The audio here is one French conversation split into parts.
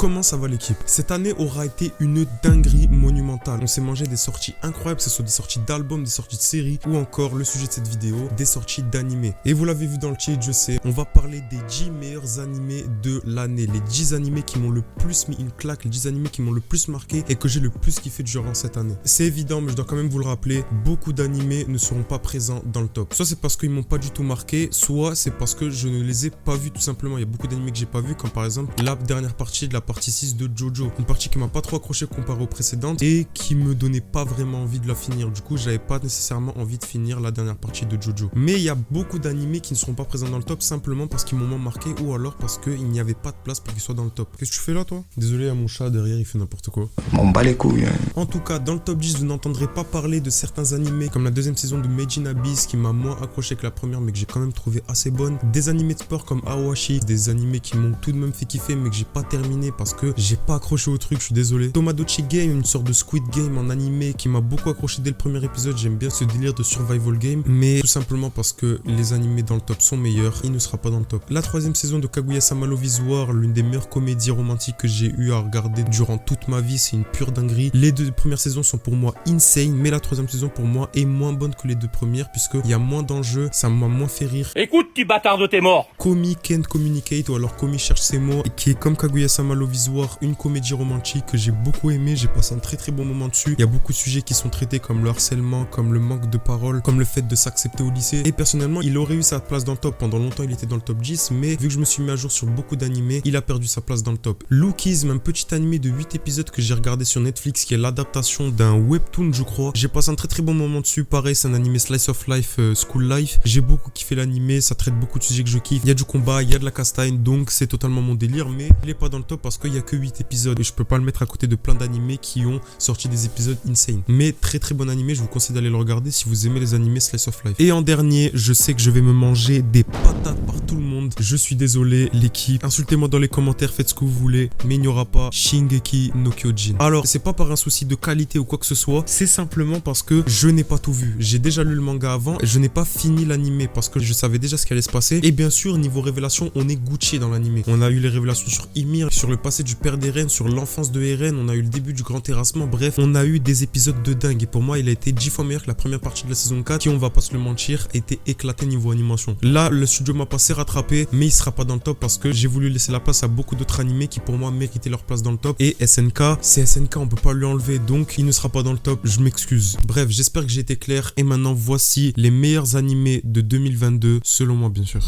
Comment ça va l'équipe? Cette année aura été une dinguerie monumentale. On s'est mangé des sorties incroyables, que ce soit des sorties d'albums, des sorties de séries ou encore le sujet de cette vidéo, des sorties d'animés. Et vous l'avez vu dans le titre, je sais, on va parler des 10 meilleurs animés de l'année. Les 10 animés qui m'ont le plus mis une claque, les 10 animés qui m'ont le plus marqué et que j'ai le plus kiffé durant cette année. C'est évident, mais je dois quand même vous le rappeler, beaucoup d'animés ne seront pas présents dans le top. Soit c'est parce qu'ils m'ont pas du tout marqué, soit c'est parce que je ne les ai pas vus tout simplement. Il y a beaucoup d'animés que j'ai pas vus, comme par exemple la dernière partie de la partie 6 de Jojo. Une partie qui m'a pas trop accroché comparé aux précédentes et qui me donnait pas vraiment envie de la finir. Du coup, j'avais pas nécessairement envie de finir la dernière partie de Jojo. Mais il y a beaucoup d'animés qui ne seront pas présents dans le top simplement parce qu'ils m'ont moins marqué ou alors parce qu'il n'y avait pas de place pour qu'ils soient dans le top. Qu'est-ce que tu fais là, toi? Désolé, à mon chat derrière, il fait n'importe quoi. On bat les couilles. En tout cas, dans le top 10, vous n'entendrez pas parler de certains animés comme la deuxième saison de Made in Abyss qui m'a moins accroché que la première mais que j'ai quand même trouvé assez bonne. Des animés de sport comme Aoashi, des animés qui m'ont tout de même fait kiffer mais que j'ai pas terminé parce que j'ai pas accroché au truc, je suis désolé. Tomodachi Game, une sorte de Squid Game en animé qui m'a beaucoup accroché dès le premier épisode. J'aime bien ce délire de survival game, mais tout simplement parce que les animés dans le top sont meilleurs, il ne sera pas dans le top. La troisième saison de Kaguya-sama Love is War, l'une des meilleures comédies romantiques que j'ai eu à regarder durant toute ma vie, c'est une pure dinguerie. Les deux premières saisons sont pour moi insane, mais la troisième saison pour moi est moins bonne que les deux premières puisqu'il y a moins d'enjeux, ça m'a moins fait rire. Écoute, tu bâtard de tes morts. Komi Can't Communicate ou alors Komi cherche ses mots, qui est comme Kaguya-sama Love is War, une comédie romantique que j'ai beaucoup aimé, j'ai passé un très bon moment dessus. Il y a beaucoup de sujets qui sont traités comme le harcèlement, comme le manque de parole, comme le fait de s'accepter au lycée. Et personnellement, il aurait eu sa place dans le top. Pendant longtemps, il était dans le top 10, mais vu que je me suis mis à jour sur beaucoup d'animés, il a perdu sa place dans le top. Lookism, un petit animé de 8 épisodes que j'ai regardé sur Netflix, qui est l'adaptation d'un webtoon, je crois. J'ai passé un très bon moment dessus. Pareil, c'est un animé slice of life, school life. J'ai beaucoup kiffé l'animé, ça traite beaucoup de sujets que je kiffe. Il y a du combat, il y a de la castagne, donc c'est totalement mon délire, mais il est pas dans le top parce qu'il y a que 8 épisodes et je peux pas le mettre à côté de plein d'animés qui ont sorti des épisodes insane. Mais très bon animé, je vous conseille d'aller le regarder si vous aimez les animés slice of life. Et en dernier, je sais que je vais me manger des patates par tout le monde. Je suis désolé, l'équipe. Insultez-moi dans les commentaires, faites ce que vous voulez, mais il n'y aura pas Shingeki no Kyojin. Alors, c'est pas par un souci de qualité ou quoi que ce soit, c'est simplement parce que je n'ai pas tout vu. J'ai déjà lu le manga avant et je n'ai pas fini l'animé parce que je savais déjà ce qui allait se passer. Et bien sûr, niveau révélation, on est Gucci dans l'animé. On a eu les révélations sur Ymir, sur le passé du père d'Eren, sur l'enfance de Eren, on a eu le début du grand terrassement. Bref, on a eu des épisodes de dingue et pour moi, il a été 10 fois meilleur que la première partie de la saison 4 qui, on va pas se le mentir, était éclaté niveau animation. Là, le studio m'a passé rattrapé, mais il sera pas dans le top parce que j'ai voulu laisser la place à beaucoup d'autres animés qui pour moi méritaient leur place dans le top. Et SNK, c'est SNK, on peut pas lui enlever, donc il ne sera pas dans le top, je m'excuse. Bref, j'espère que j'ai été clair et maintenant voici les meilleurs animés de 2022, selon moi bien sûr.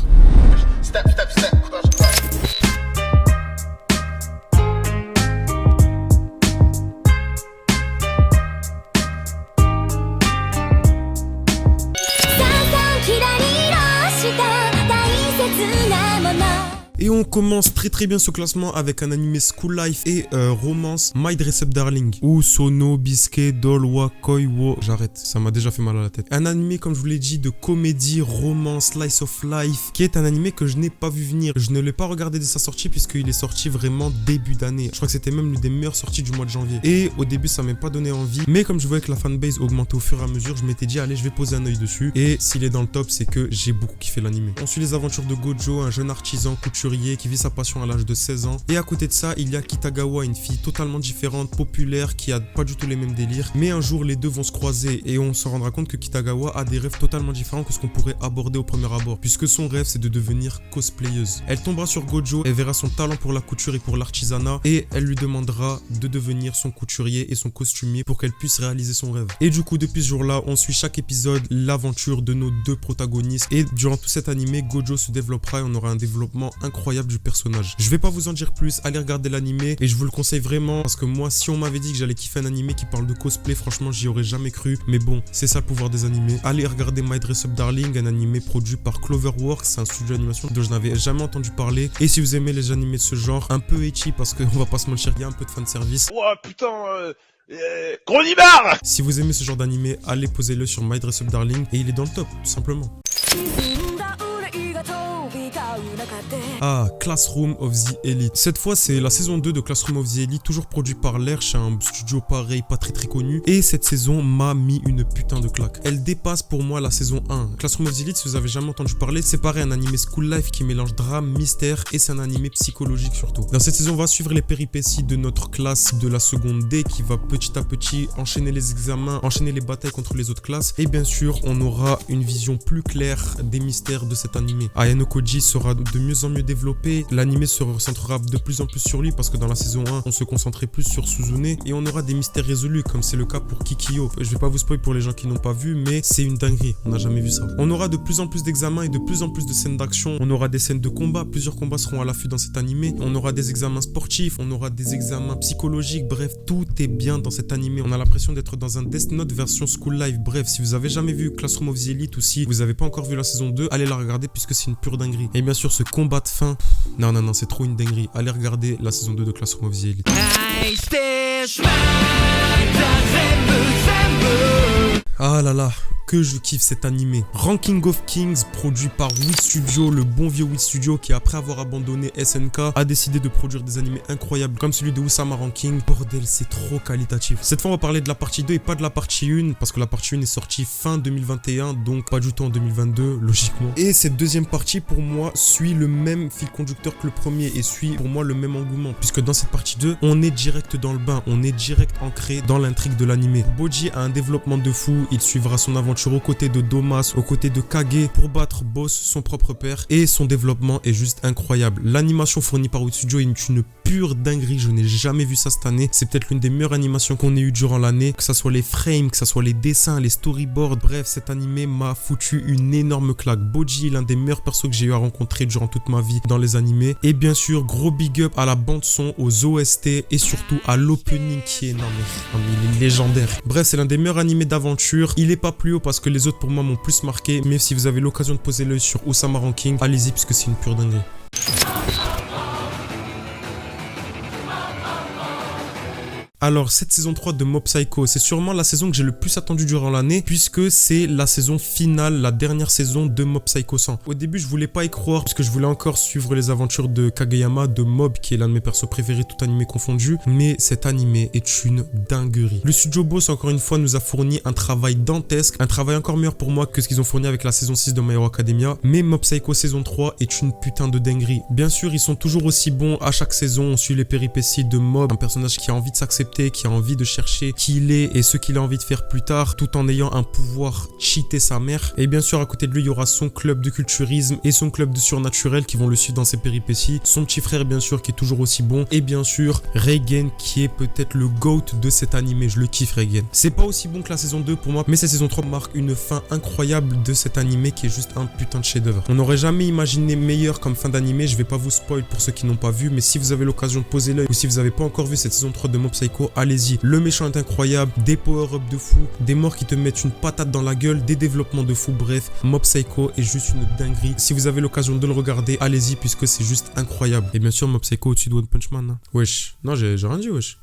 Step. Et on commence très bien ce classement avec un animé School Life et romance My Dress Up Darling ou Sono Bisque Doll wa Koi wo. J'arrête, ça m'a déjà fait mal à la tête. Un animé, comme je vous l'ai dit, de comédie, romance, slice of life, qui est un animé que je n'ai pas vu venir. Je ne l'ai pas regardé dès sa sortie puisqu'il est sorti vraiment début d'année. Je crois que c'était même l'une des meilleures sorties du mois de janvier. Et au début, ça m'a pas donné envie. Mais comme je voyais que la fanbase augmentait au fur et à mesure, je m'étais dit, allez, je vais poser un œil dessus. Et s'il est dans le top, c'est que j'ai beaucoup kiffé l'animé. On suit les aventures de Gojo, un jeune artisan couturier qui vit sa passion à l'âge de 16 ans. Et à côté de ça, il y a Kitagawa, une fille totalement différente, populaire, qui a pas du tout les mêmes délires. Mais un jour, les deux vont se croiser et on se rendra compte que Kitagawa a des rêves totalement différents que ce qu'on pourrait aborder au premier abord. Puisque son rêve, c'est de devenir cosplayeuse. Elle tombera sur Gojo, elle verra son talent pour la couture et pour l'artisanat et elle lui demandera de devenir son couturier et son costumier pour qu'elle puisse réaliser son rêve. Et du coup, depuis ce jour-là, on suit chaque épisode l'aventure de nos deux protagonistes. Et durant tout cet animé, Gojo se développera et on aura un développement incroyable du personnage. Je vais pas vous en dire plus, allez regarder l'animé et je vous le conseille vraiment parce que moi, si on m'avait dit que j'allais kiffer un animé qui parle de cosplay, franchement, j'y aurais jamais cru. Mais bon, c'est ça le pouvoir des animés. Allez regarder My Dress Up Darling, un animé produit par Cloverworks, c'est un studio d'animation dont je n'avais jamais entendu parler. Et si vous aimez les animés de ce genre, un peu ecchi parce qu'on va pas se mentir, il y a un peu de fanservice. Oh putain, gros nibard. Si vous aimez ce genre d'animé, allez posez-le sur My Dress Up Darling et il est dans le top, tout simplement. Ah, Classroom of the Elite. Cette fois, c'est la saison 2 de Classroom of the Elite, toujours produit par Lerche, un studio pareil, pas très connu. Et cette saison m'a mis une putain de claque. Elle dépasse pour moi la saison 1. Classroom of the Elite, si vous avez jamais entendu parler, c'est pareil, un animé school life qui mélange drame, mystère et c'est un animé psychologique surtout. Dans cette saison, on va suivre les péripéties de notre classe de la seconde D qui va petit à petit enchaîner les examens, enchaîner les batailles contre les autres classes. Et bien sûr, on aura une vision plus claire des mystères de cet animé. Ayano Koji sera de mieux en mieux développé. L'animé se recentrera de plus en plus sur lui parce que dans la saison 1, on se concentrait plus sur Suzune et on aura des mystères résolus comme c'est le cas pour Kikyo. Je vais pas vous spoiler pour les gens qui n'ont pas vu, mais c'est une dinguerie. On n'a jamais vu ça. On aura de plus en plus d'examens et de plus en plus de scènes d'action. On aura des scènes de combat. Plusieurs combats seront à l'affût dans cet animé. On aura des examens sportifs. On aura des examens psychologiques. Bref, tout est bien dans cet animé. On a l'impression d'être dans un Death Note version School Life. Bref, si vous avez jamais vu Classroom of the Elite ou si vous avez pas encore vu la saison 2, allez la regarder puisque c'est une pure dinguerie. Et bien sûr, ce combat de fin, non, c'est trop une dinguerie. Allez regarder la saison 2 de Classroom of the Elite. Ah là là, que je kiffe cet animé. Ranking of Kings, produit par Wit Studio, le bon vieux Wit Studio qui après avoir abandonné SNK a décidé de produire des animés incroyables comme celui de Usama Ranking. Bordel, c'est trop qualitatif. Cette fois on va parler de la partie 2 et pas de la partie 1 parce que la partie 1 est sortie fin 2021 donc pas du tout en 2022 logiquement. Et cette deuxième partie pour moi suit le même fil conducteur que le premier et suit pour moi le même engouement puisque dans cette partie 2 on est direct dans le bain, on est direct ancré dans l'intrigue de l'animé. Boji a un développement de fou, il suivra son aventure aux côtés de Domas, aux côtés de Kage pour battre Boss, son propre père, et son développement est juste incroyable. L'animation fournie par Wit Studio est une pure dinguerie, je n'ai jamais vu ça cette année. C'est peut-être l'une des meilleures animations qu'on ait eues durant l'année, que ça soit les frames, que ça soit les dessins, les storyboards, bref, cet animé m'a foutu une énorme claque. Boji, l'un des meilleurs persos que j'ai eu à rencontrer durant toute ma vie dans les animés, et bien sûr, gros big up à la bande son, aux OST et surtout à l'opening qui est non mais il est légendaire. Bref, c'est l'un des meilleurs animés d'aventure. Il est pas plus haut parce que les autres pour moi m'ont plus marqué, mais si vous avez l'occasion de poser l'œil sur Usama Ranking, allez-y puisque c'est une pure dinguerie. Alors, cette saison 3 de Mob Psycho, c'est sûrement la saison que j'ai le plus attendue durant l'année, puisque c'est la saison finale, la dernière saison de Mob Psycho 100. Au début, je voulais pas y croire, puisque je voulais encore suivre les aventures de Kageyama, de Mob, qui est l'un de mes persos préférés, tout animé confondu, mais cet animé est une dinguerie. Le studio Boss, encore une fois, nous a fourni un travail dantesque, un travail encore meilleur pour moi que ce qu'ils ont fourni avec la saison 6 de My Hero Academia, mais Mob Psycho saison 3 est une putain de dinguerie. Bien sûr, ils sont toujours aussi bons à chaque saison, on suit les péripéties de Mob, un personnage qui a envie de s'accepter, qui a envie de chercher qui il est et ce qu'il a envie de faire plus tard tout en ayant un pouvoir cheater sa mère. Et bien sûr à côté de lui il y aura son club de culturisme et son club de surnaturel qui vont le suivre dans ses péripéties. Son petit frère bien sûr qui est toujours aussi bon et bien sûr Reigen qui est peut-être le GOAT de cet animé. Je le kiffe Reigen. C'est pas aussi bon que la saison 2 pour moi mais cette saison 3 marque une fin incroyable de cet animé qui est juste un putain de chef-d'œuvre. On n'aurait jamais imaginé meilleur comme fin d'animé. Je vais pas vous spoil pour ceux qui n'ont pas vu mais si vous avez l'occasion de poser l'œil ou si vous avez pas encore vu cette saison 3 de Mob Psycho, allez-y. Le méchant est incroyable, des power-up de fou, des morts qui te mettent une patate dans la gueule, des développements de fou, bref, Mob Psycho est juste une dinguerie. Si vous avez l'occasion de le regarder, allez-y puisque c'est juste incroyable. Et bien sûr Mob Psycho au-dessus de One Punch Man. Hein. Wesh, non j'ai rien dit wesh.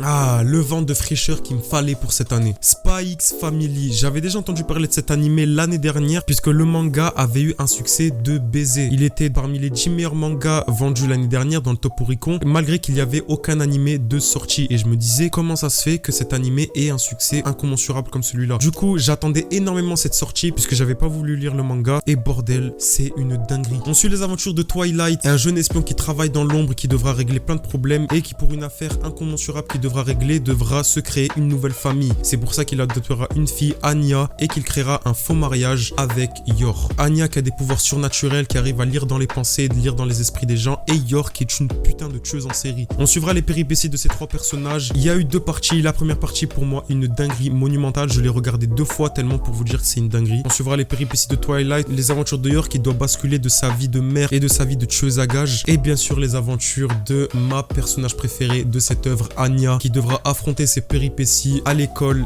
Ah, le vent de fraîcheur qu'il me fallait pour cette année. Spy X Family. J'avais déjà entendu parler de cet animé l'année dernière puisque le manga avait eu un succès de baiser. Il était parmi les 10 meilleurs mangas vendus l'année dernière dans le top Oricon malgré qu'il n'y avait aucun animé de sortie et je me disais comment ça se fait que cet animé ait un succès incommensurable comme celui-là. Du coup, j'attendais énormément cette sortie puisque j'avais pas voulu lire le manga et bordel, c'est une dinguerie. On suit les aventures de Twilight, un jeune espion qui travaille dans l'ombre qui devra régler plein de problèmes et qui pour une affaire incommensurable qu'il devra régler devra se créer une nouvelle famille. C'est pour ça qu'il adoptera une fille, Anya, et qu'il créera un faux mariage avec Yor. Anya qui a des pouvoirs surnaturels, qui arrive à lire dans les pensées, lire dans les esprits des gens, et Yor qui est une putain de tueuse en série. On suivra les péripéties de ces trois personnages. Il y a eu deux parties. La première partie pour moi une dinguerie monumentale. Je l'ai regardé 2 fois tellement pour vous dire que c'est une dinguerie. On suivra les péripéties de Twilight, les aventures de Yor qui doit basculer de sa vie de mère et de sa vie de tueuse à gages. Et bien sûr les aventures de ma personnage préféré de cette œuvre, Anya, qui devra affronter ses péripéties à l'école.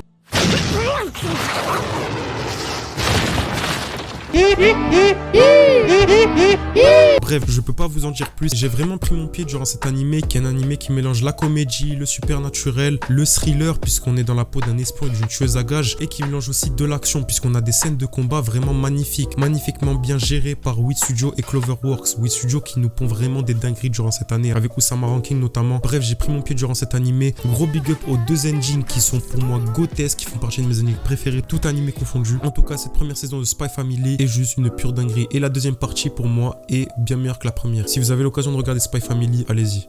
Bref, je peux pas vous en dire plus. J'ai vraiment pris mon pied durant cet animé, qui est un animé qui mélange la comédie, le supernaturel, le thriller, puisqu'on est dans la peau d'un espion et d'une tueuse à gages, et qui mélange aussi de l'action, puisqu'on a des scènes de combat vraiment magnifiques, magnifiquement bien gérées par Wit Studio et Cloverworks. Wit Studio qui nous pond vraiment des dingueries durant cette année, avec Usama Ranking notamment. Bref, j'ai pris mon pied durant cet animé. Gros big up aux deux engines qui sont pour moi grotesques, qui font partie de mes animés préférés, tout animé confondu. En tout cas, cette première saison de Spy Family est juste une pure dinguerie. Et la deuxième partie, pour moi, est bien meilleure que la première. Si vous avez l'occasion de regarder Spy Family, allez-y.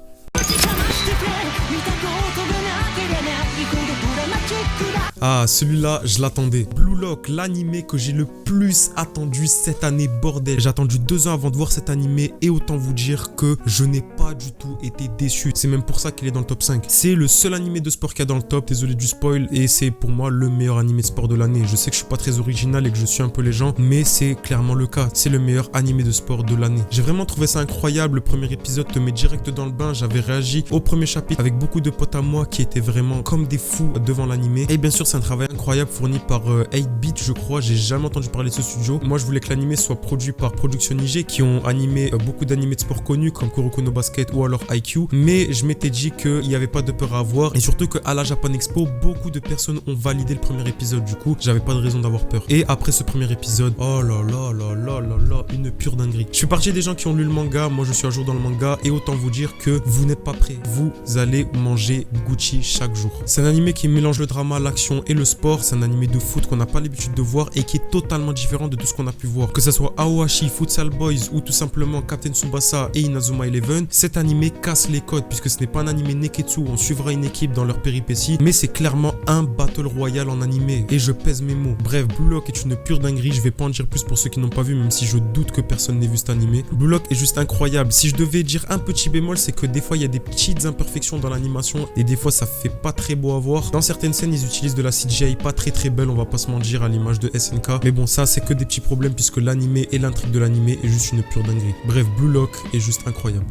Ah, celui-là, je l'attendais. Blue Lock, l'animé que j'ai le plus attendu cette année, bordel. J'ai attendu 2 ans avant de voir cet animé et autant vous dire que je n'ai pas du tout été déçu. C'est même pour ça qu'il est dans le top 5. C'est le seul animé de sport qu'il y a dans le top, désolé du spoil, et c'est pour moi le meilleur animé de sport de l'année. Je sais que je suis pas très original et que je suis un peu les gens, mais c'est clairement le cas. C'est le meilleur animé de sport de l'année. J'ai vraiment trouvé ça incroyable. Le premier épisode te met direct dans le bain. J'avais réagi au premier chapitre avec beaucoup de potes à moi qui étaient vraiment comme des fous devant l'animé. Et bien sûr, c'est un travail incroyable fourni par 8-Bit, je crois. J'ai jamais entendu parler de ce studio. Moi, je voulais que l'animé soit produit par Production IG, qui ont animé beaucoup d'animés de sport connus comme Kuroko no Basket ou alors IQ. Mais je m'étais dit qu'il n'y avait pas de peur à avoir et surtout qu'à la Japan Expo, beaucoup de personnes ont validé le premier épisode. Du coup, j'avais pas de raison d'avoir peur. Et après ce premier épisode, oh là là là là là là, une pure dinguerie. Je suis parti des gens qui ont lu le manga. Moi, je suis à jour dans le manga et autant vous dire que vous n'êtes pas prêts. Vous allez manger Gucci chaque jour. C'est un animé qui mélange le drama, l'action et le sport. C'est un animé de foot qu'on n'a pas l'habitude de voir et qui est totalement différent de tout ce qu'on a pu voir. Que ce soit Aohashi, Futsal Boys ou tout simplement Captain Tsubasa et Inazuma Eleven, cet animé casse les codes puisque ce n'est pas un animé Neketsu où on suivra une équipe dans leur péripéties, mais c'est clairement un battle royale en animé. Et je pèse mes mots. Bref, Blue Lock est une pure dinguerie. Je vais pas en dire plus pour ceux qui n'ont pas vu, même si je doute que personne n'ait vu cet animé. Blue Lock est juste incroyable. Si je devais dire un petit bémol, c'est que des fois il y a des petites imperfections dans l'animation et des fois ça fait pas très beau à voir. Dans certaines scènes, ils utilisent de la CGI pas très belle, on va pas se mentir, à l'image de SNK, mais bon, ça c'est que des petits problèmes puisque l'animé et l'intrigue de l'animé est juste une pure dinguerie. Bref, Blue Lock est juste incroyable.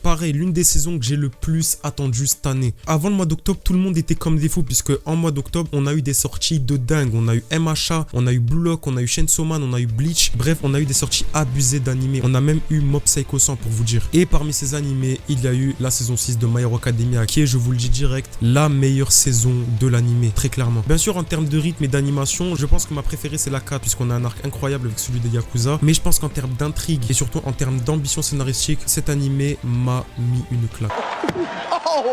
Pareil, l'une des saisons que j'ai le plus attendu cette année. Avant le mois d'octobre, tout le monde était comme des fous puisque en mois d'octobre, on a eu des sorties de dingue. On a eu MHA, on a eu Blue Lock, on a eu Chainsaw Man, on a eu Bleach. Bref, on a eu des sorties abusées d'animés. On a même eu Mob Psycho 100 pour vous dire. Et parmi ces animés, il y a eu la saison 6 de My Hero Academia qui est, je vous le dis direct, la meilleure saison de l'animé, très clairement. Bien sûr, en termes de rythme et d'animation, je pense que ma préférée c'est la 4 puisqu'on a un arc incroyable avec celui de Yakuza. Mais je pense qu'en termes d'intrigue et surtout en termes d'ambition scénaristique, cet animé m'a mis une claque. Oh, wow!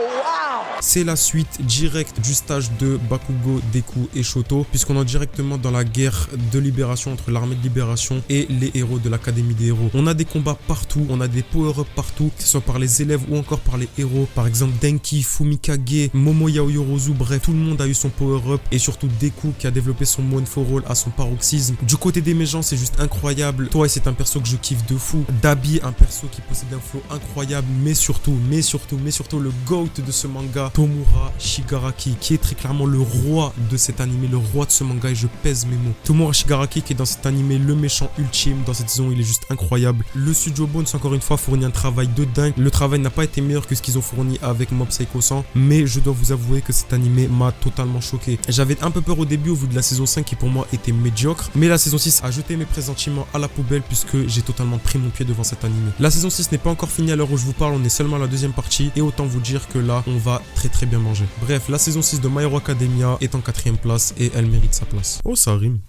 C'est la suite directe du stage de Bakugo, Deku et Shoto, puisqu'on est directement dans la guerre de libération entre l'armée de libération et les héros de l'académie des héros. On a des combats partout, on a des power-up partout, que ce soit par les élèves ou encore par les héros. Par exemple Denki, Fumikage, Momo Yaoyorozu, bref, tout le monde a eu son power-up et surtout Deku qui a développé son One for All à son paroxysme. Du côté des méchants, c'est juste incroyable. Toi, c'est un perso que je kiffe de fou. Dabi, un perso qui possède un flow incroyable, mais surtout le GOAT de ce manga, Tomura Shigaraki, qui est très clairement le roi de cet animé, le roi de ce manga, et je pèse mes mots. Tomura Shigaraki qui est dans cet animé le méchant ultime, dans cette saison il est juste incroyable. Le studio Bones encore une fois fournit un travail de dingue. Le travail n'a pas été meilleur que ce qu'ils ont fourni avec Mob Psycho 100, mais je dois vous avouer que cet animé m'a totalement choqué. J'avais un peu peur au début au vu de la saison 5 qui pour moi était médiocre, mais la saison 6 a jeté mes pressentiments à la poubelle puisque j'ai totalement pris mon pied devant cet animé. La saison 6 n'est pas encore finie à l'heure où je vous parle, on est seulement à la deuxième partie et autant vous dire que là on va très bien manger. Bref, la saison 6 de My Hero Academia est en 4ème place et elle mérite sa place. Oh, ça rime.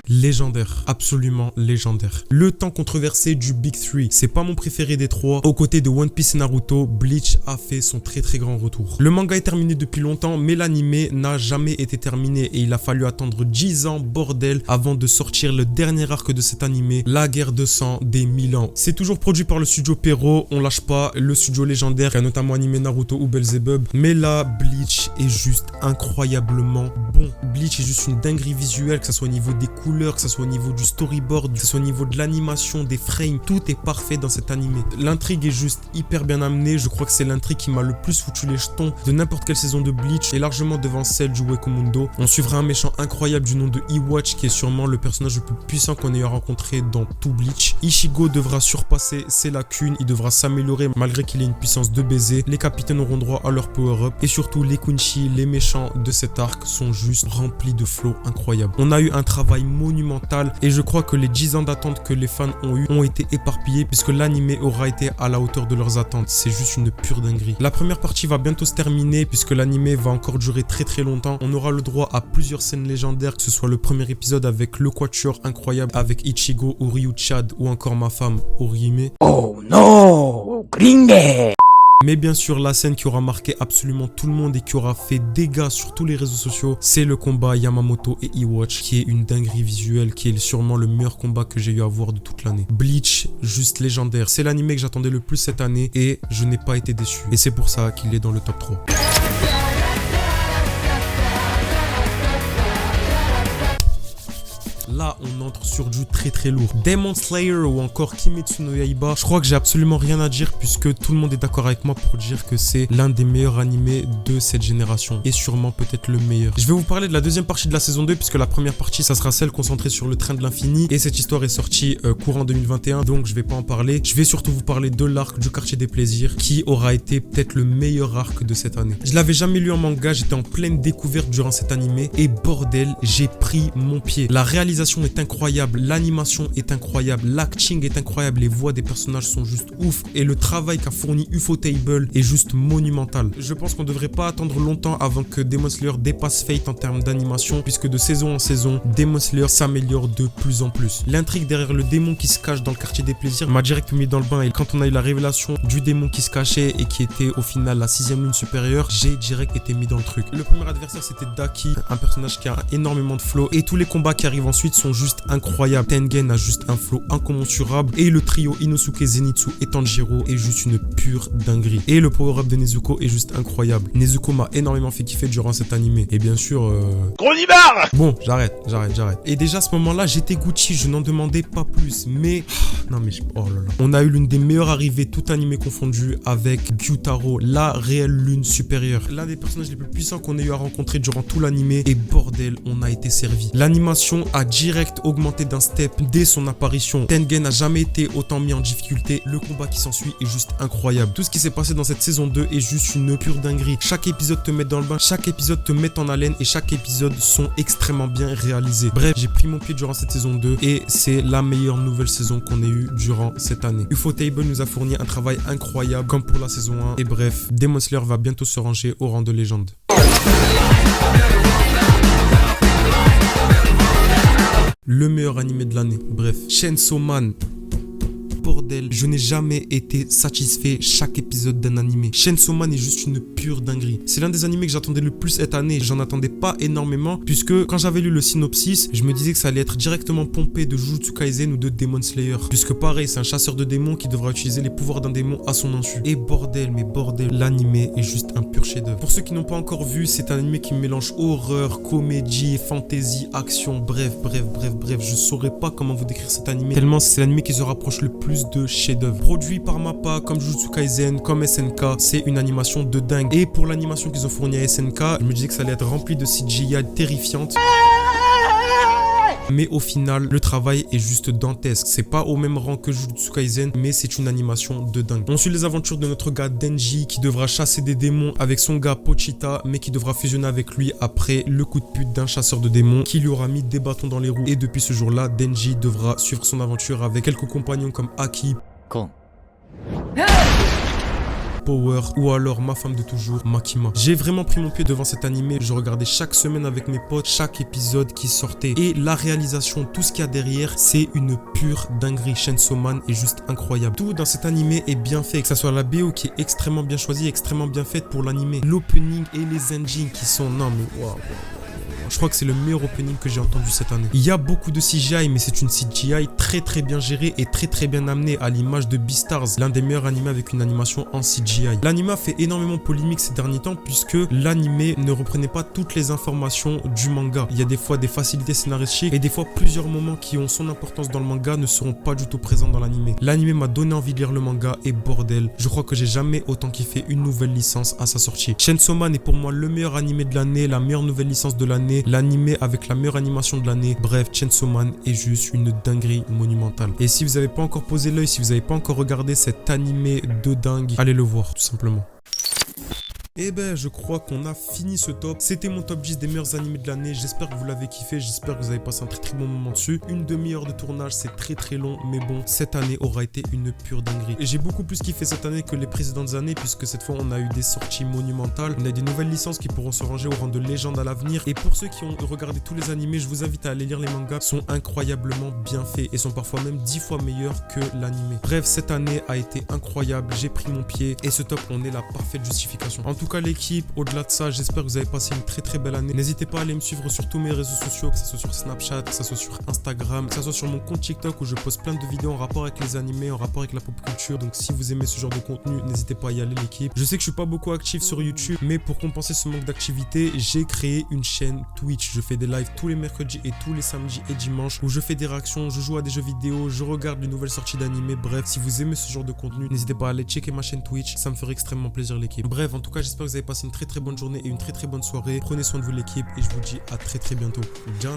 Légendaire, absolument légendaire. Le temps controversé du Big 3, c'est pas mon préféré des trois. Aux côtés de One Piece et Naruto, Bleach a fait son très grand retour. Le manga est terminé depuis longtemps, mais l'animé n'a jamais été terminé et il a fallu attendre 10 ans, bordel, avant de sortir le dernier arc de cet animé, la guerre de sang des 1000 ans. C'est toujours produit par le studio Pero, on lâche pas, le studio légendaire qui a notamment animé Naruto ou Belzebub, mais là, Bleach est juste incroyablement bon. Bleach est juste une dinguerie visuelle, que ce soit au niveau des couleurs, couleurs, que ce soit au niveau du storyboard, que ce soit au niveau de l'animation, des frames, tout est parfait dans cet animé. L'intrigue est juste hyper bien amenée, je crois que c'est l'intrigue qui m'a le plus foutu les jetons de n'importe quelle saison de Bleach et largement devant celle du Wekumundo. On suivra un méchant incroyable du nom de Iwatch qui est sûrement le personnage le plus puissant qu'on ait rencontré dans tout Bleach. Ichigo devra surpasser ses lacunes, il devra s'améliorer malgré qu'il ait une puissance de baiser. Les capitaines auront droit à leur power-up et surtout les Quincy, les méchants de cet arc sont juste remplis de flow incroyables. On a eu un travail monumental et je crois que les 10 ans d'attente que les fans ont eu ont été éparpillés puisque l'animé aura été à la hauteur de leurs attentes. C'est juste une pure dinguerie. La première partie va bientôt se terminer puisque l'animé va encore durer très longtemps. On aura le droit à plusieurs scènes légendaires, que ce soit le premier épisode avec le quatuor incroyable avec Ichigo, Uryu, Chad ou encore ma femme Orihime. Oh no, Gringue! Mais bien sûr, la scène qui aura marqué absolument tout le monde et qui aura fait dégâts sur tous les réseaux sociaux, c'est le combat Yamamoto et Iwatch, qui est une dinguerie visuelle, qui est sûrement le meilleur combat que j'ai eu à voir de toute l'année. Bleach, juste légendaire. C'est l'anime que j'attendais le plus cette année et je n'ai pas été déçu. Et c'est pour ça qu'il est dans le top 3. Là, on entre sur du très lourd. Demon Slayer ou encore Kimetsu no Yaiba, je crois que j'ai absolument rien à dire puisque tout le monde est d'accord avec moi pour dire que c'est l'un des meilleurs animés de cette génération et sûrement peut-être le meilleur. Je vais vous parler de la deuxième partie de la saison 2 puisque la première partie, ça sera celle concentrée sur le train de l'infini et cette histoire est sortie courant 2021 donc je vais pas en parler. Je vais surtout vous parler de l'arc du quartier des plaisirs qui aura été peut-être le meilleur arc de cette année. Je l'avais jamais lu en manga, j'étais en pleine découverte durant cet animé et bordel, j'ai pris mon pied. La réalisation est incroyable, l'animation est incroyable, l'acting est incroyable, les voix des personnages sont juste ouf et le travail qu'a fourni Ufotable est juste monumental. Je pense qu'on devrait pas attendre longtemps avant que Demon Slayer dépasse Fate en termes d'animation puisque de saison en saison, Demon Slayer s'améliore de plus en plus. L'intrigue derrière le démon qui se cache dans le quartier des plaisirs m'a direct mis dans le bain et quand on a eu la révélation du démon qui se cachait et qui était au final la 6ème lune supérieure, j'ai direct été mis dans le truc. Le premier adversaire c'était Daki, un personnage qui a énormément de flow et tous les combats qui arrivent ensuite sont juste incroyables. Tengen a juste un flow incommensurable et le trio Inosuke, Zenitsu et Tanjiro est juste une pure dinguerie. Et le power-up de Nezuko est juste incroyable. Nezuko m'a énormément fait kiffer durant cet animé. Et bien sûr... Cronibard! Bon, j'arrête. Et déjà à ce moment-là, j'étais Gucci, je n'en demandais pas plus. Mais... non mais... oh là là. On a eu l'une des meilleures arrivées, tout animé confondu, avec Gyutaro, la réelle lune supérieure. L'un des personnages les plus puissants qu'on ait eu à rencontrer durant tout l'animé. Et bordel, on a été servi. L'animation a direct augmenté d'un step dès son apparition. Tengen n'a jamais été autant mis en difficulté. Le combat qui s'ensuit est juste incroyable. Tout ce qui s'est passé dans cette saison 2 est juste une pure dinguerie. Chaque épisode te met dans le bain, chaque épisode te met en haleine et chaque épisode sont extrêmement bien réalisés. Bref, j'ai pris mon pied durant cette saison 2 et c'est la meilleure nouvelle saison qu'on ait eue durant cette année. Ufotable nous a fourni un travail incroyable comme pour la saison 1 et bref, Demon Slayer va bientôt se ranger au rang de légende. Le meilleur animé de l'année. Bref, Chainsaw Man. Bordel, je n'ai jamais été satisfait chaque épisode d'un animé. Chainsaw Man est juste une pure dinguerie. C'est l'un des animés que j'attendais le plus cette année. J'en attendais pas énormément puisque quand j'avais lu le synopsis, je me disais que ça allait être directement pompé de Jujutsu Kaisen ou de Demon Slayer. Puisque pareil, c'est un chasseur de démons qui devra utiliser les pouvoirs d'un démon à son insu. Et bordel, mais bordel, l'animé est juste un pur chef-d'œuvre. Pour ceux qui n'ont pas encore vu, c'est un animé qui mélange horreur, comédie, fantasy, action, bref, je saurais pas comment vous décrire cet animé. Tellement c'est l'animé qui se rapproche le plus de chef-d'œuvre. Produit par Mappa, comme Jujutsu Kaisen, comme SNK, c'est une animation de dingue. Et pour l'animation qu'ils ont fournie à SNK, je me disais que ça allait être rempli de CGI terrifiante. Mais au final, le travail est juste dantesque. C'est pas au même rang que Jujutsu Kaisen, mais c'est une animation de dingue. On suit les aventures de notre gars Denji qui devra chasser des démons avec son gars Pochita, mais qui devra fusionner avec lui après le coup de pute d'un chasseur de démons qui lui aura mis des bâtons dans les roues. Et depuis ce jour-là, Denji devra suivre son aventure avec quelques compagnons comme Aki, Power ou alors ma femme de toujours, Makima. J'ai vraiment pris mon pied devant cet animé. Je regardais chaque semaine avec mes potes chaque épisode qui sortait et la réalisation, tout ce qu'il y a derrière, c'est une pure dinguerie. Chainsaw Man est juste incroyable. Tout dans cet animé est bien fait, que ce soit la BO qui est extrêmement bien choisie, extrêmement bien faite pour l'animé, l'opening et les engines qui sont non mais waouh. Je crois que c'est le meilleur opening que j'ai entendu cette année. Il y a beaucoup de CGI, mais c'est une CGI très bien gérée et très bien amenée, à l'image de Beastars, l'un des meilleurs animés avec une animation en CGI. L'anime a fait énormément polémique ces derniers temps puisque l'anime ne reprenait pas toutes les informations du manga. Il y a des fois des facilités scénaristiques et des fois plusieurs moments qui ont son importance dans le manga ne seront pas du tout présents dans l'anime. L'anime m'a donné envie de lire le manga et bordel, je crois que j'ai jamais autant kiffé une nouvelle licence à sa sortie. Chainsaw Man est pour moi le meilleur animé de l'année, la meilleure nouvelle licence de l'année, l'anime avec la meilleure animation de l'année. Bref, Chainsaw Man est juste une dinguerie monumentale. Et si vous n'avez pas encore posé l'œil, si vous n'avez pas encore regardé cet animé de dingue, allez le voir tout simplement. Et ben je crois qu'on a fini ce top. C'était mon top 10 des meilleurs animés de l'année. J'espère que vous l'avez kiffé, j'espère que vous avez passé un très bon moment dessus. Une demi-heure de tournage, c'est très long, mais bon, cette année aura été une pure dinguerie. Et j'ai beaucoup plus kiffé cette année que les précédentes années, puisque cette fois on a eu des sorties monumentales. On a des nouvelles licences qui pourront se ranger au rang de légende à l'avenir. Et pour ceux qui ont regardé tous les animés, je vous invite à aller lire les mangas. Ils sont incroyablement bien faits et sont parfois même 10 fois meilleurs que l'animé. Bref, cette année a été incroyable, j'ai pris mon pied et ce top on est la parfaite justification. En tout cas l'équipe, au-delà de ça, j'espère que vous avez passé une très belle année. N'hésitez pas à aller me suivre sur tous mes réseaux sociaux, que ce soit sur Snapchat, que ce soit sur Instagram, que ce soit sur mon compte TikTok où je poste plein de vidéos en rapport avec les animés, en rapport avec la pop culture. Donc si vous aimez ce genre de contenu, n'hésitez pas à y aller l'équipe. Je sais que je suis pas beaucoup actif sur YouTube, mais pour compenser ce manque d'activité, j'ai créé une chaîne Twitch. Je fais des lives tous les mercredis et tous les samedis et dimanches où je fais des réactions, je joue à des jeux vidéo, je regarde de nouvelles sorties d'animés. Bref, si vous aimez ce genre de contenu, n'hésitez pas à aller checker ma chaîne Twitch, ça me ferait extrêmement plaisir l'équipe. Bref, en tout cas, j'espère que vous avez passé une très bonne journée et une très bonne soirée. Prenez soin de vous l'équipe et je vous dis à très bientôt. Ciao.